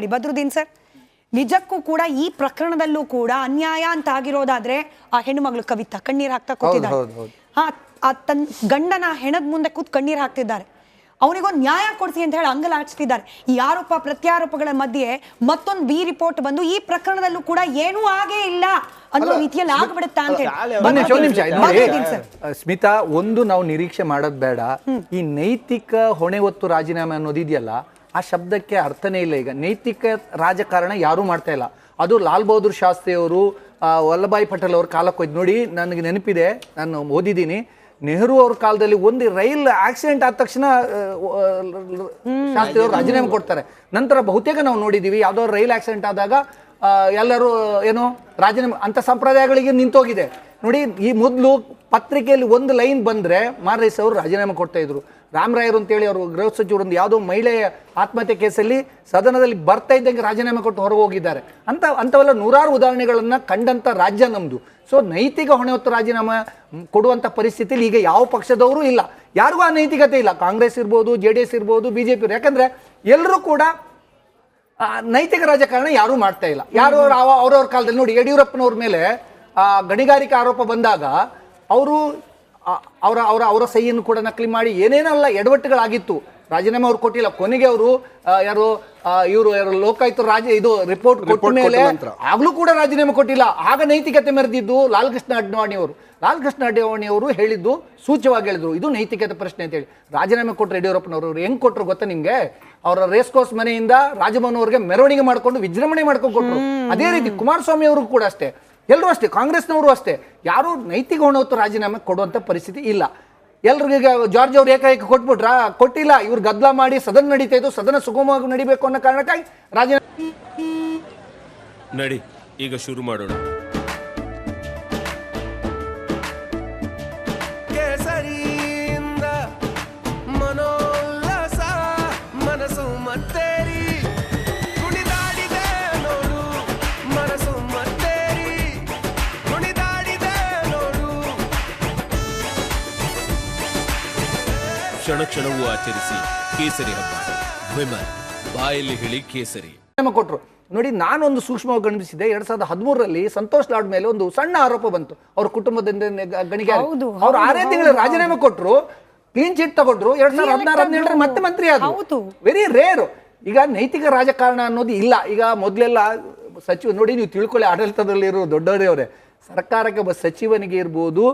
ಹೇಳಿ ಬದ್ರುದ್ದೀನ್ ಸರ್, ನಿಜಕ್ಕೂ ಕೂಡ ಈ ಪ್ರಕರಣದಲ್ಲೂ ಕೂಡ ಅನ್ಯಾಯ ಅಂತ ಆಗಿರೋದಾದ್ರೆ ಆ ಹೆಣ್ಣು ಮಗಳು ಕವಿತಾ ಕಣ್ಣೀರ್ ಹಾಕ್ತಾ ಕೂತಿದ್ದಾರೆ. ತನ್ನ ಗಂಡನ ಹೆಣದ ಮುಂದೆ ಕೂತ್ ಕಣ್ಣೀರ್ ಹಾಕ್ತಿದ್ದಾರೆ. ಅವನಿಗೊಂದು ನ್ಯಾಯ ಕೊಡಿಸಿ ಅಂತ ಹೇಳಿ ಅಂಗಲಾಚಿಸಿದ್ದಾರೆ. ಈ ಆರೋಪ ಪ್ರತ್ಯಾರೋಪಗಳ ಮಧ್ಯೆ ಮತ್ತೊಂದು ಬಿ ರಿಪೋರ್ಟ್ ಬಂದು ಈ ಪ್ರಕರಣದಲ್ಲೂ ಕೂಡ ಏನೂ ಆಗೇ ಇಲ್ಲ ಅನ್ನೋ ರೀತಿಯಲ್ಲಿ ಆಗ್ಬಿಡುತ್ತಾ ಅಂತ ಹೇಳಿ. ಸ್ಮಿತಾ, ಒಂದು ನಾವು ನಿರೀಕ್ಷೆ ಮಾಡೋದ್ ಬೇಡ. ಈ ನೈತಿಕ ಹೊಣೆ ಹೊತ್ತು ರಾಜೀನಾಮೆ ಅನ್ನೋದಿದೆಯಲ್ಲ, ಆ ಶಬ್ದಕ್ಕೆ ಅರ್ಥನೇ ಇಲ್ಲ. ಈಗ ನೈತಿಕ ರಾಜಕಾರಣ ಯಾರೂ ಮಾಡ್ತಾ ಇಲ್ಲ. ಅದು ಲಾಲ್ ಬಹದ್ದೂರ್ ಶಾಸ್ತ್ರಿ ಅವರು, ವಲ್ಲಭಾಯ್ ಪಟೇಲ್ ಅವ್ರ ಕಾಲಕ್ಕೆ ಹೋಯ್ತು ನೋಡಿ. ನನಗೆ ನೆನಪಿದೆ, ನಾನು ಓದಿದ್ದೀನಿ, ನೆಹರು ಅವ್ರ ಕಾಲದಲ್ಲಿ ಒಂದು ರೈಲ್ ಆಕ್ಸಿಡೆಂಟ್ ಆದ ತಕ್ಷಣ ಶಾಸ್ತ್ರಿ ಅವರು ರಾಜೀನಾಮೆ ಕೊಡ್ತಾರೆ. ನಂತರ ಬಹುತೇಕ ನಾವು ನೋಡಿದೀವಿ, ಯಾವುದೋ ರೈಲ್ ಆಕ್ಸಿಡೆಂಟ್ ಆದಾಗ ಎಲ್ಲರೂ ಏನೋ ರಾಜೀನಾಮೆ ಅಂತ ಸಂಪ್ರದಾಯಗಳಿಗೆ ನಿಂತೋಗಿದೆ ನೋಡಿ. ಈ ಮೊದಲು ಪತ್ರಿಕೆಯಲ್ಲಿ ಒಂದು ಲೈನ್ ಬಂದ್ರೆ ಮಾರ್ರೇಸ್ ಅವರು ರಾಜೀನಾಮೆ ಕೊಡ್ತಾ ಇದ್ರು. ರಾಮರಾಯರು ಅಂತೇಳಿ ಅವರು ಗೃಹ ಸಚಿವರು ಒಂದು ಯಾವುದೋ ಮಹಿಳೆಯ ಆತ್ಮಹತ್ಯೆ ಕೇಸಲ್ಲಿ ಸದನದಲ್ಲಿ ಬರ್ತಾ ಇದ್ದಂಗೆ ರಾಜೀನಾಮೆ ಕೊಟ್ಟು ಹೊರಗೆ ಹೋಗಿದ್ದಾರೆ. ಅಂಥವೆಲ್ಲ ನೂರಾರು ಉದಾಹರಣೆಗಳನ್ನ ಕಂಡಂತ ರಾಜ್ಯ ನಮ್ದು. ಸೊ ನೈತಿಕ ಹೊಣೆ ಹೊತ್ತು ರಾಜೀನಾಮೆ ಕೊಡುವಂಥ ಪರಿಸ್ಥಿತಿಯಲ್ಲಿ ಈಗ ಯಾವ ಪಕ್ಷದವರು ಇಲ್ಲ, ಯಾರಿಗೂ ಆ ನೈತಿಕತೆ ಇಲ್ಲ. ಕಾಂಗ್ರೆಸ್ ಇರ್ಬೋದು, JDS ಇರ್ಬೋದು, BJP. ಯಾಕಂದ್ರೆ ಎಲ್ಲರೂ ಕೂಡ ನೈತಿಕ ರಾಜಕಾರಣ ಯಾರೂ ಮಾಡ್ತಾ ಇಲ್ಲ. ಯಾರು ಅವ್ರವ್ರ ಕಾಲದಲ್ಲಿ ನೋಡಿ, ಯಡಿಯೂರಪ್ಪನವ್ರ ಮೇಲೆ ಗಣಿಗಾರಿಕೆ ಆರೋಪ ಬಂದಾಗ ಅವರು ಅವರ ಸಹಿಯನ್ನು ಕೂಡ ನಕಲಿ ಮಾಡಿ ಏನೇನಲ್ಲ ಎಡವಟ್ಟುಗಳಾಗಿತ್ತು. ರಾಜೀನಾಮೆ ಅವ್ರು ಕೊಟ್ಟಿಲ್ಲ. ಕೊನೆಗೆ ಅವರು ಇವರು ಲೋಕಾಯುಕ್ತ ಇದು ರಿಪೋರ್ಟ್ ಕೊಟ್ಟ ಮೇಲೆ ಆಗ್ಲೂ ಕೂಡ ರಾಜೀನಾಮೆ ಕೊಟ್ಟಿಲ್ಲ. ಆಗ ನೈತಿಕತೆ ಮೆರೆದಿದ್ದು ಲಾಲ್ ಕೃಷ್ಣ ಅಡ್ವಾಣಿ ಅವರು ಹೇಳಿದ್ದು ಸೂಚ್ಯವಾಗಿ ಹೇಳಿದ್ರು, ಇದು ನೈತಿಕತೆ ಪ್ರಶ್ನೆ ಅಂತ ಹೇಳಿ. ರಾಜೀನಾಮೆ ಕೊಟ್ಟರು ಯಡಿಯೂರಪ್ಪನವರು. ಹೆಂಗ್ ಕೊಟ್ಟರು ಗೊತ್ತಾ ನಿಮ್ಗೆ? ಅವರ ರೇಸ್ ಕೋರ್ಸ್ ಮನೆಯಿಂದ ರಾಜಭವನ ಅವರಿಗೆ ಮೆರವಣಿಗೆ ಮಾಡ್ಕೊಂಡು ವಿಜೃಂಭಣೆ ಮಾಡ್ಕೊಂಡು ಕೊಟ್ಟರು. ಅದೇ ರೀತಿ ಕುಮಾರಸ್ವಾಮಿ ಅವರು ಕೂಡ ಅಷ್ಟೇ, ಎಲ್ಲರೂ ಅಷ್ಟೇ, ಕಾಂಗ್ರೆಸ್ನವರು ಅಷ್ಟೇ, ಯಾರು ನೈತಿಕ ಹೊಣೆ ಹೊತ್ತು ರಾಜೀನಾಮೆ ಕೊಡುವಂತ ಪರಿಸ್ಥಿತಿ ಇಲ್ಲ. ಎಲ್ರಿಗ ಜಾರ್ಜ್ ಅವ್ರು ಏಕಾಏಕಿ ಕೊಟ್ಬಿಟ್ರ? ಕೊಟ್ಟಿಲ್ಲ. ಇವ್ರು ಗದ್ದಲ ಮಾಡಿ ಸದನ ನಡೀತಾ ಇದ್ದು, ಸದನ ಸುಗಮವಾಗಿ ನಡಿಬೇಕು ಅನ್ನೋ ಕಾರಣಕ್ಕಾಗಿ ರಾಜೀನಾಮೆ ನಡಿ. ಈಗ ಶುರು ಮಾಡೋಣ. ಕೇಸರಿಯಿಂದ ಮನೋಲ್ಲಾಸ ಮನಸ್ಸು ಮತ್ತೇರಿ ಕುಣಿದಾಡಿದೆ ನೋಡು, ಮನಸ್ಸು ಮತ್ತೇರಿ ಕುಣಿದಾಡಿದೆ ನೋಡು. ಕ್ಷಣ ಕ್ಷಣವೂ ಆಚರಿಸಿ ಕೇಸರಿ ಹಬ್ಬ. ವಿಮಲ್ ಬಾಯಲ್ಲಿ ಹೇಳಿ ಕೇಸರಿ ಕೊಟ್ರು ನೋಡಿ. ನಾನೊಂದು ಸೂಕ್ಷ್ಮವಾಗಿ ಗಮನಿಸಿದೆ, 2013ರಲ್ಲಿ ಸಂತೋಷ್ ಲಾಡ್ ಮೇಲೆ ಒಂದು ಸಣ್ಣ ಆರೋಪ ಬಂತು. ಅವ್ರ ಕುಟುಂಬದಿಂದ ಗಣಿಗಾರಿಕೆ. ಅವ್ರು 6 ತಿಂಗಳ ರಾಜೀನಾಮೆ ಕೊಟ್ಟರು, ಕ್ಲೀನ್ ಚಿಟ್ ತಗೊಂಡ್ರು. 2016-17 ಮತ್ತೆ ಮಂತ್ರಿ ಆದ್ರು. Very rare. ಈಗ ನೈತಿಕ ರಾಜಕಾರಣ ಅನ್ನೋದು ಇಲ್ಲ. ಈಗ ಮೊದಲೆಲ್ಲ ಸಚಿವ ನೋಡಿ, ನೀವು ತಿಳ್ಕೊಳ್ಳಿ, ಆಡಳಿತದಲ್ಲಿರೋ ದೊಡ್ಡವರೇ, ಸರ್ಕಾರಕ್ಕೆ ಒಬ್ಬ ಸಚಿವನಿಗೆ ಇರ್ಬೋದು,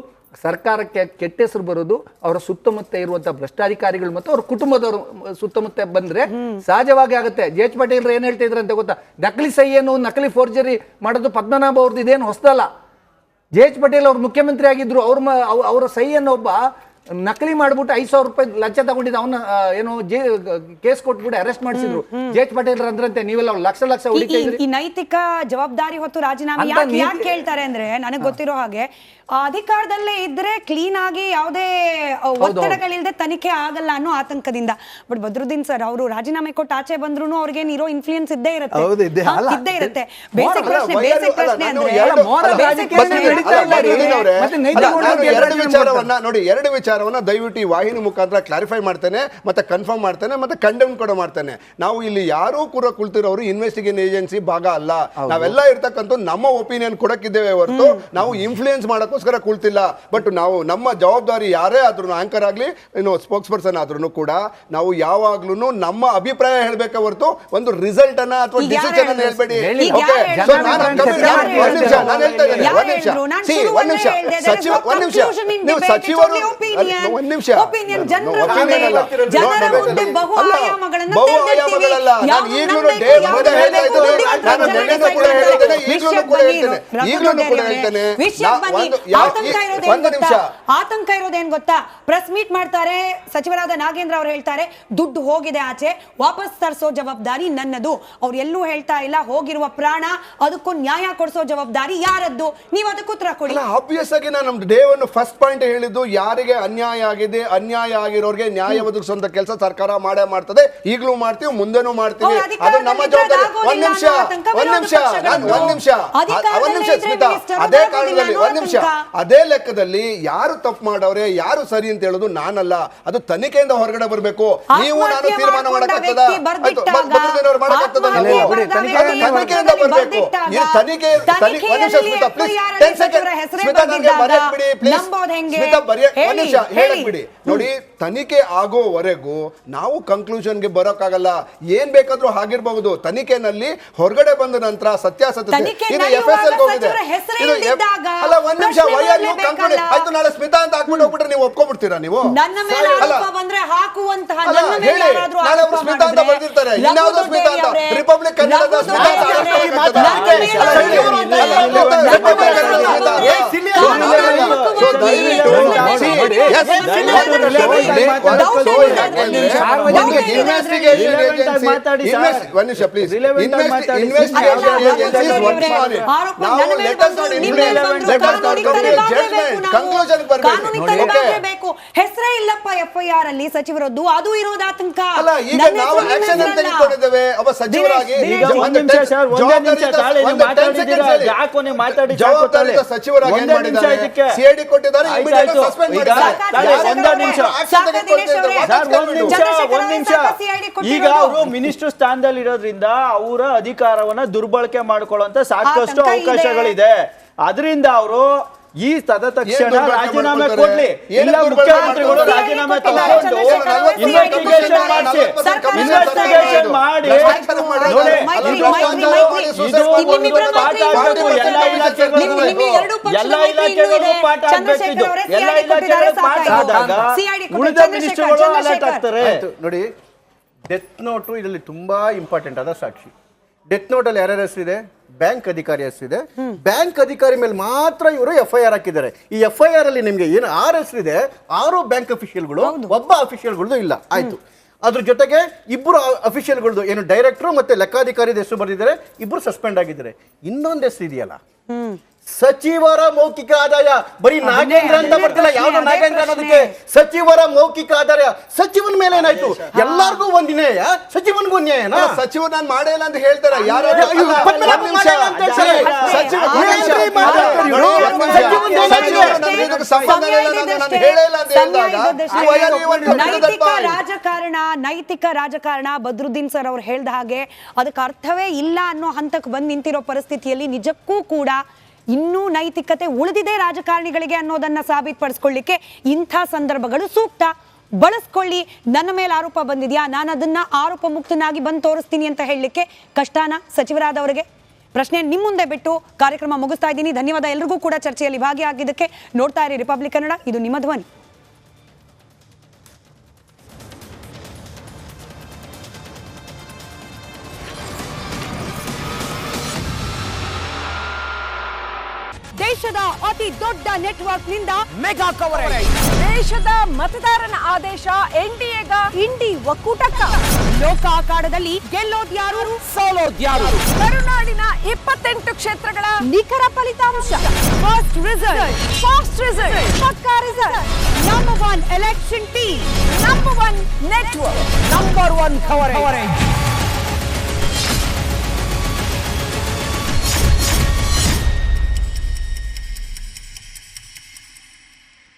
ಸರ್ಕಾರಕ್ಕೆ ಕೆಟ್ಟ ಹೆಸರು ಬರೋದು ಅವರ ಸುತ್ತಮುತ್ತ ಇರುವಂತಹ ಭ್ರಷ್ಟಾಧಿಕಾರಿಗಳು ಮತ್ತು ಅವ್ರ ಕುಟುಂಬದವರು ಸುತ್ತಮುತ್ತ ಬಂದ್ರೆ ಸಹಜವಾಗಿ ಆಗುತ್ತೆ. JH ಪಾಟೀಲ್ ಏನ್ ಹೇಳ್ತಾ ಇದ್ರು ಅಂತ ಗೊತ್ತಾ? ನಕಲಿ ಸಹಿಯನ್ನು ನಕಲಿ ಫೋರ್ಜರಿ ಮಾಡೋದು ಪದ್ಮನಾಭ ಅವ್ರದ್ದು ಇದೇನು ಹೊಸದಲ್ಲ. JH ಪಾಟೀಲ್ ಅವ್ರು ಮುಖ್ಯಮಂತ್ರಿ ಆಗಿದ್ರು. ಅವರ ಸಹಿಯನ್ನು ಒಬ್ಬ ನಕಲಿ ಮಾಡ್ಬಿಟ್ಟು 5,000 ರೂಪಾಯಿ ಲಂಚ ತಗೊಂಡಿದ್ದ ಅವನ್ನ ಏನೋ ಕೇಸ್ ಕೊಟ್ಬಿಟ್ಟು ಅರೆಸ್ಟ್ ಮಾಡಿಸಿದ್ರು. JH ಪಾಟೀಲ್ ಅಂದ್ರಂತೆ ನೀವೆಲ್ಲ ಲಕ್ಷ ಹೊಡಿತಾ. ಈ ನೈತಿಕ ಜವಾಬ್ದಾರಿ ಹೊತ್ತು ರಾಜೀನಾಮೆ ಯಾಕೆ ಕೇಳ್ತಾರೆ ಅಂದ್ರೆ, ನನಗೆ ಗೊತ್ತಿರೋ ಹಾಗೆ ಅಧಿಕಾರದಲ್ಲೇ ಇದ್ರೆ ಕ್ಲೀನ್ ಆಗಿ ಯಾವುದೇ ಒತ್ತಡಗಳಿಲ್ಲದೆ ತನಿಖೆ ಆಗಲ್ಲ ಅನ್ನೋ ಆತಂಕದಿಂದ. ಬಟ್ ಬದ್ರುದ್ದೀನ್ ಸರ್ ಅವರು ರಾಜೀನಾಮೆ ಕೊಟ್ಟು ಆಚೆ ಬಂದ್ರು ಅವ್ರಿಗೇನು ಇರೋ ಇನ್ಫ್ಲೂಯೆನ್ಸ್ ಇದ್ದೇ ಇರುತ್ತೆ. ಬೇಸಿಕ್ ಪ್ರಶ್ನೆ ಅಂದ್ರೆ ಎರಡು ವಿಚಾರವನ್ನ ದಯವಿಟ್ಟು ಈ ವಾಹಿನಿ ಮುಖಾಂತರ ಕ್ಲಾರಿಫೈ ಮಾಡ್ತೇನೆ, ಮತ್ತೆ ಕನ್ಫರ್ಮ್ ಮಾಡ್ತೇನೆ, ಮತ್ತೆ ಕಂಡೆಮ್ ಕೂಡ ಮಾಡ್ತೇನೆ. ನಾವು ಇಲ್ಲಿ ಯಾರೂ ಕೂಡ ಕುಳಿತಿರೋರು ಇನ್ವೆಸ್ಟಿಗೇಷನ್ ಏಜೆನ್ಸಿ ಭಾಗ ಅಲ್ಲ. ನಾವೆಲ್ಲ ಇರ್ತಕ್ಕಂಥ ನಮ್ಮ ಒಪಿನಿಯನ್ ಕೊಡಕ್ಕಿದ್ದೇವೆ ಹೊರತು ನಾವು ಇನ್ಫ್ಲೂಯೆನ್ಸ್ ಮಾಡಕ್ಕೋಸ್ಕರ ಕುಳಿತಿಲ್ಲ. ಬಟ್ ನಾವು ನಮ್ಮ ಜವಾಬ್ದಾರಿ ಯಾರೇ ಆದ್ರೂ, ಆಂಕರ್ ಆಗ್ಲಿ ಸ್ಪೋಕ್ಸ್ ಪರ್ಸನ್ ಆದ್ರೂ ಕೂಡ ನಾವು ಯಾವಾಗ್ಲೂ ನಮ್ಮ ಅಭಿಪ್ರಾಯ ಹೇಳ್ಬೇಕ ಹೊರತು ಒಂದು ರಿಸಲ್ಟ್ ಅನ್ನ ಅಥವಾ ಡಿಸಿಷನ್ ಅನ್ನ ಹೇಳ್ಬೇಡಿ. ಆತಂಕ ಇರೋದೇನ್ ಗೊತ್ತಾ? ಪ್ರೆಸ್ ಮೀಟ್ ಮಾಡ್ತಾರೆ, ಸಚಿವರಾದ ನಾಗೇಂದ್ರ ಅವರು ಹೇಳ್ತಾರೆ ದುಡ್ಡು ಹೋಗಿದೆ ಆಚೆ, ವಾಪಸ್ ತರಿಸೋ ಜವಾಬ್ದಾರಿ ನನ್ನದು. ಅವ್ರು ಎಲ್ಲೂ ಹೇಳ್ತಾ ಇಲ್ಲ ಹೋಗಿರುವ ಪ್ರಾಣ ಅದಕ್ಕೂ ನ್ಯಾಯ ಕೊಡಿಸೋ ಜವಾಬ್ದಾರಿ ಯಾರದ್ದು, ನೀವು ಅದಕ್ಕೆ ಉತ್ತರ ಕೊಡಿ. ಆಬ್ವಿಯಸ್ ಆಗಿ ನಾನು ನಮ್ಮ ಡೇ ಒನ್ ಫಸ್ಟ್ ಪಾಯಿಂಟ್ ಹೇಳಿದ್ದು, ಯಾರಿಗೆ ಅನ್ಯಾಯ ಆಗಿದೆ, ಅನ್ಯಾಯ ಆಗಿರೋರಿಗೆ ನ್ಯಾಯ ಒದಗಿಸುವಂತ ಕೆಲಸ ಸರ್ಕಾರ ಮಾಡೇ ಮಾಡ್ತದೆ. ಈಗಲೂ ಮಾಡ್ತೀವಿ, ಮುಂದೆನೂ ಮಾಡ್ತೀವಿ. ಅದು ನಮ್ಮ ಜವಾಬ್ದಾರಿ. ಒಂದ್ ನಿಮಿಷ ಅಧಿಕಾರದಲ್ಲೇ ಒಂದ್ ನಿಮಿಷ ಇದ್ರೆ ಸ್ಮಿತಾ, minister ಅದೇ ಬರೋದಿಲ್ಲ ಕಾರಣದಲ್ಲಿ ಅನ್ನೋ ಒಂದ್ ನಿಮಿಷ, ತನಕ. ಅದೇ ಲೆಕ್ಕದಲ್ಲಿ ಯಾರು ತಪ್ಪು ಮಾಡವ್ರೆ ಯಾರು ಸರಿ ಅಂತ ಹೇಳೋದು ನಾನಲ್ಲ, ಅದು ತನಿಖೆಯಿಂದ ಹೊರಗಡೆ ಬರಬೇಕು. ನೀವು ನಾನು ತೀರ್ಮಾನ ಮಾಡಕ್ಕಾಗ್ತದ? ಭದ್ರದೇನವ್ರು ಮಾಡಕ್ಕಾಗ್ತದ? ತನಿಖೆಯಿಂದ ಬರಬೇಕು. ಈ ತನಿಖೆ ಒಂದ್ ನಿಮಿಷ ಸ್ಮಿತಾ ಪ್ಲೀಸ್ 10 ಸೆಕೆಂಡ್ ಸ್ಮಿತಾ, ನನಗೆ ಬರೆಯಕ್ ಬಿಡಿ ಪ್ಲೀಸ್ ಸ್ಮಿತಾ, ಒಂದ್ ನಿಮಿಷ ಹೇಳಕ್ ಬಿಡಿ. ನೋಡಿ, ತನಿಖೆ ಆಗೋವರೆಗೂ ನಾವು ಕನ್ಕ್ಲೂಷನ್ಗೆ ಬರೋಕ್ಕಾಗಲ್ಲ. ಏನ್ ಬೇಕಾದ್ರೂ ಆಗಿರಬಹುದು. ತನಿಖೆನಲ್ಲಿ ಹೊರಗಡೆ ಬಂದ ನಂತರ ಸತ್ಯಾಸತ್ಯತೆ ಇದು FSL ಹೋಗಿದೆ. ಇದು ಅಲ್ಲ, ಒಂದ್ ನಿಮಿಷ, ಆಯ್ತು ನಾಳೆ ಸ್ಮಿತಾ ಅಂತ ಹಾಕ್ಬಿಟ್ಟು ಹೋಗ್ಬಿಟ್ರೆ ನೀವು ಒಪ್ಕೊಂಡ್ಬಿಡ್ತೀರಾ? ನೀವು ನನ್ನ ಮೇಲೆ ಆರೋಪ ಬಂದ್ರೆ ಹಾಕುವಂತಹ ಅಲ್ಲ ನನ್ನ ಮೇಲೆ ಹೇಳಿ, ಯಾರಾದ್ರೂ ನಾಳೆ ಆರೋಪ ಸ್ಮಿತಾ ಅಂತ ಮಾಡಿದ್ರೆ, ಬರ್ದಿರ್ತಾರೆ, ಇನ್ಯಾವುದೋ ಸ್ಮಿತಾ ಅಂತ, ರಿಪಬ್ಲಿಕ್ ಕನ್ನಡದ ಸ್ಮಿತಾ ಅಂತ ಹೆಸರೇ ಇಲ್ಲಪ್ಪ FIR ಅಲ್ಲಿ ಸಚಿವರದ್ದು, ಅದು ಇರೋದು ಆತಂಕ. ಅಲ್ಲ, ಈಗ ನಾವು ಆಕ್ಷನ್ ಅಂತ ತೆಗೆದುಕೊಂಡಿದ್ದೇವೆ. ಒಬ್ಬ ಸಚಿವರಾಗಿ ಜವಾಬ್ದಾರಿತ ಸಚಿವರಾಗಿ ಏನ್ ಮಾಡಿದ್ದಾರೆ? CID ಕೊಟ್ಟಿದ್ದಾರೆ, ಇಮಿಡಿಯೇಟ್ ಸಸ್ಪೆಂಡ್ ಮಾಡಿದ್ದಾರೆ. ಈಗ ಅವರು ಮಿನಿಸ್ಟರ್ ಸ್ಥಾನದಲ್ಲಿ ಇರೋದ್ರಿಂದ ಅವರ ಅಧಿಕಾರವನ್ನ ದುರ್ಬಳಕೆ ಮಾಡ್ಕೊಳ್ಳುವಂತ ಸಾಕಷ್ಟು ಅವಕಾಶಗಳಿದೆ. ಅದರಿಂದ ಅವರು ಈ ತಕ್ಷಣ ರಾಜೀನಾಮೆ ಕೊಡ್ಲಿ, ಇಲ್ಲ ಮುಖ್ಯಮಂತ್ರಿಗಳು ರಾಜೀನಾಮೆ ತಗೊಂಡು ಇನ್ವೆಸ್ಟಿಗೇಷನ್ ಮಾಡಿ ಎಲ್ಲ ಇಲಾಖೆಗಳಿಗೂ ಪಾಠ ಆಗ್ಬೇಕಿದ್ದು. ಎಲ್ಲ ಇಲಾಖೆಗಳು ಪಾಠ ಆದಾಗ ಉಳಿದ ಮಿನಿಸ್ಟರ್ಗಳು ಅಲರ್ಟ್ ಆಗ್ತಾರೆ. ನೋಡಿ, ಡೆತ್ ನೋಟು ಇದರಲ್ಲಿ ತುಂಬಾ ಇಂಪಾರ್ಟೆಂಟ್ ಆದ ಸಾಕ್ಷಿ. ಡೆತ್ ನೋಟ್ ಅಲ್ಲಿ ಯಾರ್ಯಾರ ಹೆಸರಿದೆ? ಬ್ಯಾಂಕ್ ಅಧಿಕಾರಿ ಹೆಸರಿದೆ. ಬ್ಯಾಂಕ್ ಅಧಿಕಾರಿ ಮೇಲೆ ಮಾತ್ರ ಇವರು FIR ಹಾಕಿದ್ದಾರೆ. ಈ FIR ಅಲ್ಲಿ ನಿಮ್ಗೆ ಏನು 6 ಹೆಸರಿದೆ, 6 ಬ್ಯಾಂಕ್ ಅಫಿಷಿಯಲ್ಗಳು, ಒಬ್ಬ ಅಫಿಷಿಯಲ್ಗಳದ್ದು ಇಲ್ಲ. ಆಯ್ತು, ಅದ್ರ ಜೊತೆಗೆ ಇಬ್ಬರು ಅಫಿಷಿಯಲ್ಗಳದ್ದು ಏನು ಡೈರೆಕ್ಟರ್ ಮತ್ತೆ ಲೆಕ್ಕಾಧಿಕಾರಿ ಹೆಸರು ಬರೆದಿದ್ದಾರೆ, ಇಬ್ಬರು ಸಸ್ಪೆಂಡ್ ಆಗಿದ್ದಾರೆ. ಇನ್ನೊಂದು ಹೆಸರು ಇದೆಯಲ್ಲ, ಸಚಿವರ ಮೌಖಿಕ ಆದಾಯ. ಬರೀ ನಾಗೇಂದ್ರ ಅಂತ ಬರ್ತಿಲ್ಲ, ಯಾವ್ದು ನಾಗೇಂದ್ರ ಅನ್ನೋದಕ್ಕೆ ಸಚಿವರ ಮೌಖಿಕ ಆದಾಯ. ಸಚಿವನ ಮೇಲೆ ಏನಾಯ್ತು? ಎಲ್ಲಾರ್ಗೂ ಒಂದ್ ನ್ಯಾಯ, ಸಚಿವನ್ಗೂ ನ್ಯಾಯನಾ? ಸಚಿವ ನಾನು ಮಾಡೇ ಇಲ್ಲ ಅಂತ ಹೇಳ್ತಾರೆ. ಯಾರು ನೈತಿಕ ರಾಜಕಾರಣ ಬದ್ರುದ್ದೀನ್ ಸರ್ ಅವ್ರು ಹೇಳ್ದ ಹಾಗೆ ಅದಕ್ಕೆ ಅರ್ಥವೇ ಇಲ್ಲ ಅನ್ನೋ ಹಂತಕ್ಕೆ ಬಂದು ನಿಂತಿರೋ ಪರಿಸ್ಥಿತಿಯಲ್ಲಿ ನಿಜಕ್ಕೂ ಕೂಡ ಇನ್ನೂ ನೈತಿಕತೆ ಉಳಿದಿದೆ ರಾಜಕಾರಣಿಗಳಿಗೆ ಅನ್ನೋದನ್ನ ಸಾಬೀತುಪಡಿಸ್ಕೊಳ್ಳಿಕ್ಕೆ ಇಂಥ ಸಂದರ್ಭಗಳು ಸೂಕ್ತ. ಬಳಸ್ಕೊಳ್ಳಿ. ನನ್ನ ಮೇಲೆ ಆರೋಪ ಬಂದಿದ್ಯಾ, ನಾನು ಅದನ್ನ ಆರೋಪ ಮುಕ್ತನಾಗಿ ಬಂದು ತೋರಿಸ್ತೀನಿ ಅಂತ ಹೇಳಲಿಕ್ಕೆ ಕಷ್ಟನಾ ಸಚಿವರಾದವರಿಗೆ? ಪ್ರಶ್ನೆ ನಿಮ್ಮ ಮುಂದೆ ಬಿಟ್ಟು ಕಾರ್ಯಕ್ರಮ ಮುಗಿಸ್ತಾ ಇದ್ದೀನಿ. ಧನ್ಯವಾದ ಎಲ್ರಿಗೂ ಕೂಡ ಚರ್ಚೆಯಲ್ಲಿ ಭಾಗಿಯಾಗಿದ್ದಕ್ಕೆ. ನೋಡ್ತಾ ಇರಿ ರಿಪಬ್ಲಿಕ್ ಕನ್ನಡ, ಇದು ನಿಮ್ಮ ಧ್ವನಿ. ದೇಶದ ಅತಿ ದೊಡ್ಡ ನೆಟ್ವರ್ಕ್ ನಿಂದ ಮೆಗಾ ಕವರೇಜ್. ದೇಶದ ಮತದಾರನ ಆದೇಶ NDAಗ ಇಂಡಿ ಒಕ್ಕೂಟಕ್ಕ. ಲೋಕ ಅಖಾಡದಲ್ಲಿ ಗೆಲ್ಲೋದ್ಯಾರು ಸೋಲೋದ್ಯಾರು. ಕರುನಾಡಿನ 28 ಕ್ಷೇತ್ರಗಳ ನಿಖರ ಫಲಿತಾಂಶ. ಫಾಸ್ಟ್ ರಿಸಲ್ಟ್, ಪಕ್ಕಾ result. Number 1 election team, number 1 network, number 1 coverage.